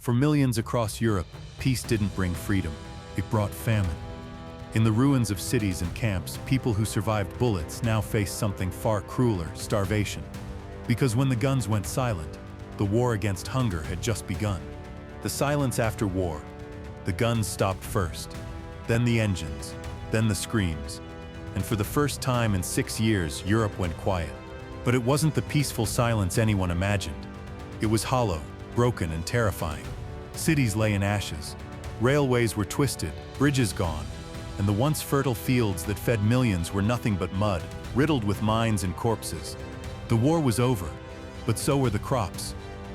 For millions across Europe, peace didn't bring freedom, it brought famine. In the ruins of cities and camps, people who survived bullets now faced something far crueler: starvation. Because when the guns went silent, the war against hunger had just begun. The silence after war. The guns stopped first, then the engines, then the screams. And for the first time in 6 years, Europe went quiet. But it wasn't the peaceful silence anyone imagined. It was hollow, broken, and terrifying. Cities lay in ashes. Railways were twisted, bridges gone, and the once fertile fields that fed millions were nothing but mud, riddled with mines and corpses. The war was over, but so were the crops.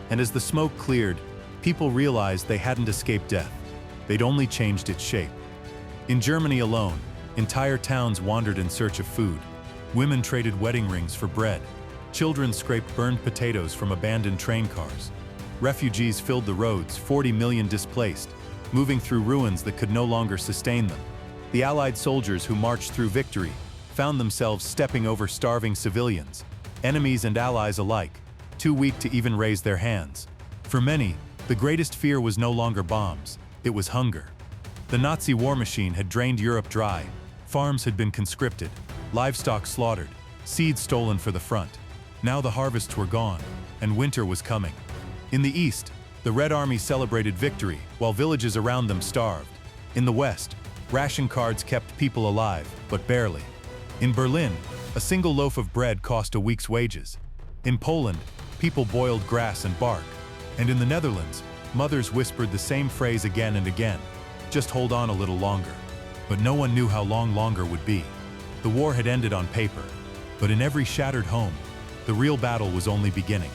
And as the smoke cleared, people realized they hadn't escaped death. They'd only changed its shape. In Germany alone, entire towns wandered in search of food. Women traded wedding rings for bread. Children scraped burned potatoes from abandoned train cars. Refugees filled the roads, 40 million displaced, moving through ruins that could no longer sustain them. The Allied soldiers who marched through victory found themselves stepping over starving civilians, enemies and allies alike, too weak to even raise their hands. For many, the greatest fear was no longer bombs, it was hunger. The Nazi war machine had drained Europe dry. Farms had been conscripted, livestock slaughtered, seeds stolen for the front. Now the harvests were gone, and winter was coming. In the east, the Red Army celebrated victory, while villages around them starved. In the west, ration cards kept people alive, but barely. In Berlin, a single loaf of bread cost a week's wages. In Poland, people boiled grass and bark. And in the Netherlands, mothers whispered the same phrase again and again: just hold on a little longer. But no one knew how long longer would be. The war had ended on paper, but in every shattered home, the real battle was only beginning.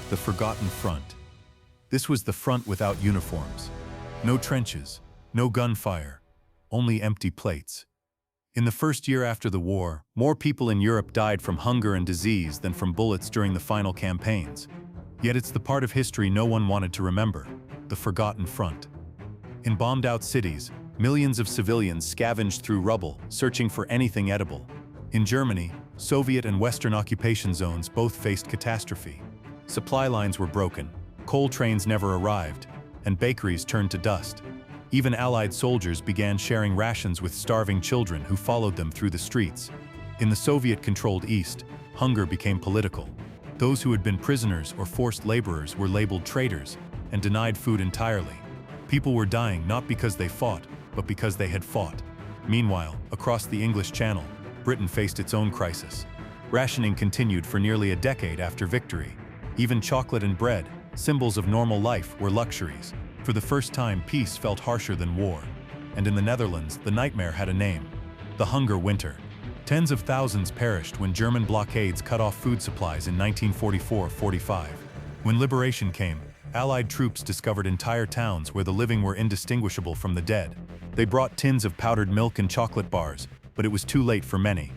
The forgotten front. This was the front without uniforms. No trenches, no gunfire, only empty plates. In the first year after the war, more people in Europe died from hunger and disease than from bullets during the final campaigns. Yet it's the part of history no one wanted to remember: the forgotten front. In bombed-out cities, millions of civilians scavenged through rubble, searching for anything edible. In Germany, Soviet and Western occupation zones both faced catastrophe. Supply lines were broken, coal trains never arrived, and bakeries turned to dust. Even Allied soldiers began sharing rations with starving children who followed them through the streets. In the Soviet-controlled East, hunger became political. Those who had been prisoners or forced laborers were labeled traitors and denied food entirely. People were dying not because they fought, but because they had fought. Meanwhile, across the English Channel, Britain faced its own crisis. Rationing continued for nearly a decade after victory. Even chocolate and bread, symbols of normal life, were luxuries. For the first time, peace felt harsher than war. And in the Netherlands, the nightmare had a name: the Hunger Winter. Tens of thousands perished when German blockades cut off food supplies in 1944-45. When liberation came, Allied troops discovered entire towns where the living were indistinguishable from the dead. They brought tins of powdered milk and chocolate bars, but it was too late for many.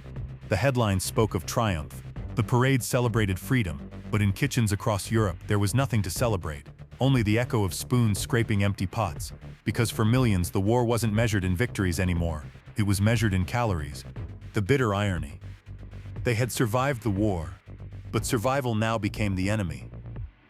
The headlines spoke of triumph. The parades celebrated freedom, but in kitchens across Europe there was nothing to celebrate, only the echo of spoons scraping empty pots. Because for millions, the war wasn't measured in victories anymore. It was measured in calories. The bitter irony. They had survived the war, but survival now became the enemy.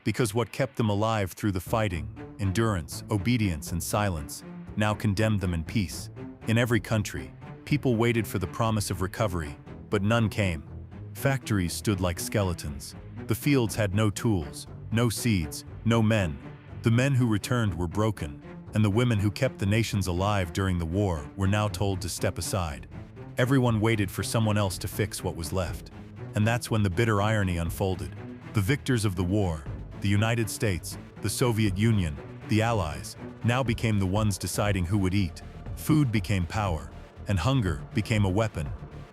Because what kept them alive through the fighting, endurance, obedience, and silence, now condemned them in peace. In every country, people waited for the promise of recovery, but none came. Factories stood like skeletons. The fields had no tools, no seeds, no men. The men who returned were broken, and the women who kept the nations alive during the war were now told to step aside. Everyone waited for someone else to fix what was left. And that's when the bitter irony unfolded. The victors of the war, the United States, the Soviet Union, the Allies, now became the ones deciding who would eat. Food became power, and hunger became a weapon.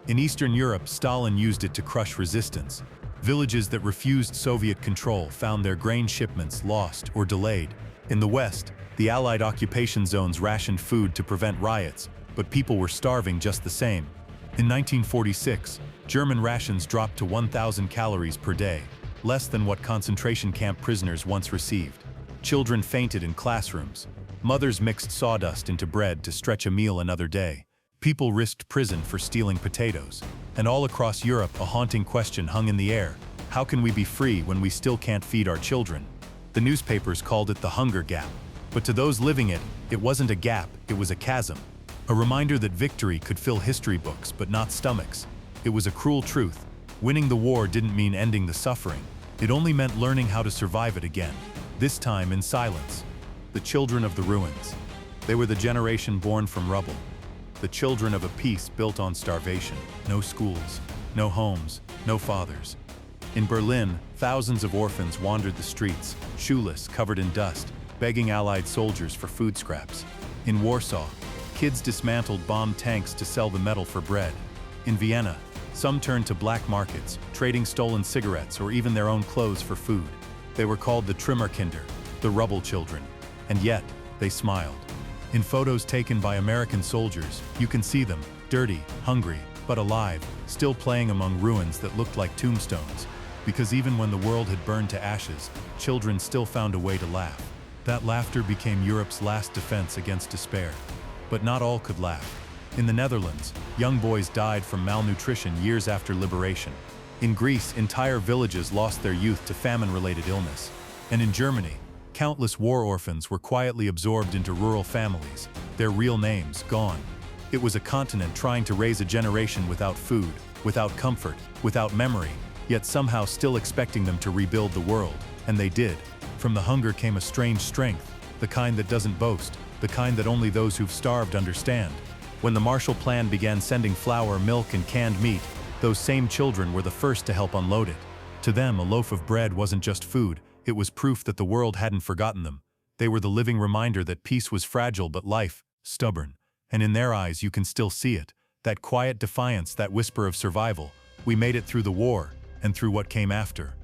In Eastern Europe, Stalin used it to crush resistance. Villages that refused Soviet control found their grain shipments lost or delayed. In the West, the Allied occupation zones rationed food to prevent riots, but people were starving just the same. In 1946, German rations dropped to 1,000 calories per day, less than what concentration camp prisoners once received. Children fainted in classrooms. Mothers mixed sawdust into bread to stretch a meal another day. People risked prison for stealing potatoes. And all across Europe, a haunting question hung in the air: how can we be free when we still can't feed our children? The newspapers called it the hunger gap. But to those living it, it wasn't a gap, it was a chasm. A reminder that victory could fill history books, but not stomachs. It was a cruel truth. Winning the war didn't mean ending the suffering. It only meant learning how to survive it again. This time in silence. The children of the ruins. They were the generation born from rubble. The children of a peace built on starvation. No schools, no homes, no fathers. In Berlin, thousands of orphans wandered the streets, shoeless, covered in dust, begging Allied soldiers for food scraps. In Warsaw, kids dismantled bombed tanks to sell the metal for bread. In Vienna, some turned to black markets, trading stolen cigarettes or even their own clothes for food. They were called the Trümmerkinder, the rubble children, and yet they smiled. In photos taken by American soldiers, you can see them, dirty, hungry, but alive, still playing among ruins that looked like tombstones. Because even when the world had burned to ashes, children still found a way to laugh. That laughter became Europe's last defense against despair. But not all could laugh. In the Netherlands, young boys died from malnutrition years after liberation. In Greece, entire villages lost their youth to famine-related illness. And in Germany, countless war orphans were quietly absorbed into rural families, their real names gone. It was a continent trying to raise a generation without food, without comfort, without memory, yet somehow still expecting them to rebuild the world. And they did. From the hunger came a strange strength, the kind that doesn't boast, the kind that only those who've starved understand. When the Marshall Plan began sending flour, milk, and canned meat, those same children were the first to help unload it. To them, a loaf of bread wasn't just food, it was proof that the world hadn't forgotten them. They were the living reminder that peace was fragile but life, stubborn. And in their eyes you can still see it, that quiet defiance, that whisper of survival. We made it through the war, and through what came after.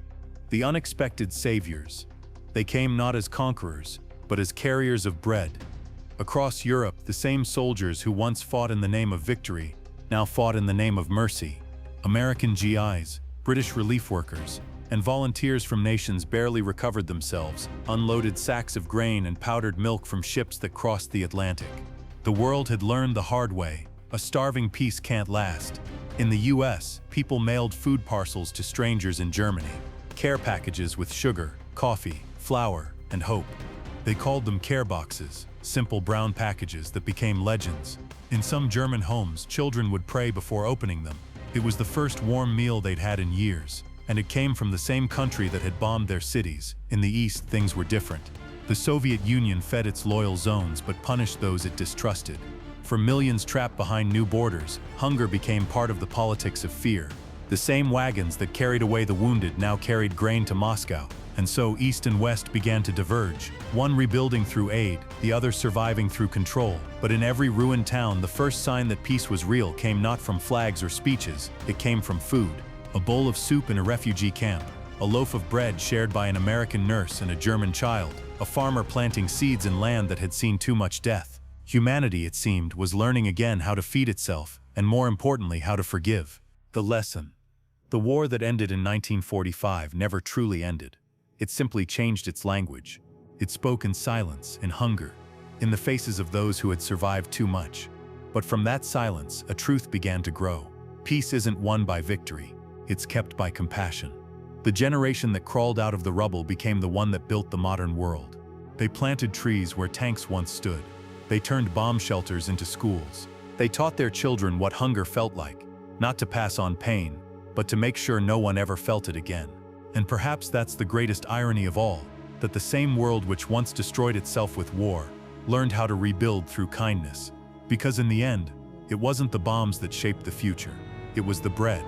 The unexpected saviors. They came not as conquerors, but as carriers of bread. Across Europe, the same soldiers who once fought in the name of victory, now fought in the name of mercy. American GIs, British relief workers, and volunteers from nations barely recovered themselves, unloaded sacks of grain and powdered milk from ships that crossed the Atlantic. The world had learned the hard way, a starving peace can't last. In the US, people mailed food parcels to strangers in Germany, care packages with sugar, coffee, flour, and hope. They called them care boxes, simple brown packages that became legends. In some German homes, children would pray before opening them. It was the first warm meal they'd had in years, and it came from the same country that had bombed their cities. In the East, things were different. The Soviet Union fed its loyal zones but punished those it distrusted. For millions trapped behind new borders, hunger became part of the politics of fear. The same wagons that carried away the wounded now carried grain to Moscow. And so East and West began to diverge, one rebuilding through aid, the other surviving through control. But in every ruined town, the first sign that peace was real came not from flags or speeches, it came from food. A bowl of soup in a refugee camp, a loaf of bread shared by an American nurse and a German child, a farmer planting seeds in land that had seen too much death. Humanity, it seemed, was learning again how to feed itself, and more importantly, how to forgive. The lesson. The war that ended in 1945 never truly ended. It simply changed its language. It spoke in silence, in hunger, in the faces of those who had survived too much. But from that silence, a truth began to grow. Peace isn't won by victory, it's kept by compassion. The generation that crawled out of the rubble became the one that built the modern world. They planted trees where tanks once stood. They turned bomb shelters into schools. They taught their children what hunger felt like, not to pass on pain, but to make sure no one ever felt it again. And perhaps that's the greatest irony of all, that the same world which once destroyed itself with war, learned how to rebuild through kindness. Because in the end, it wasn't the bombs that shaped the future, it was the bread.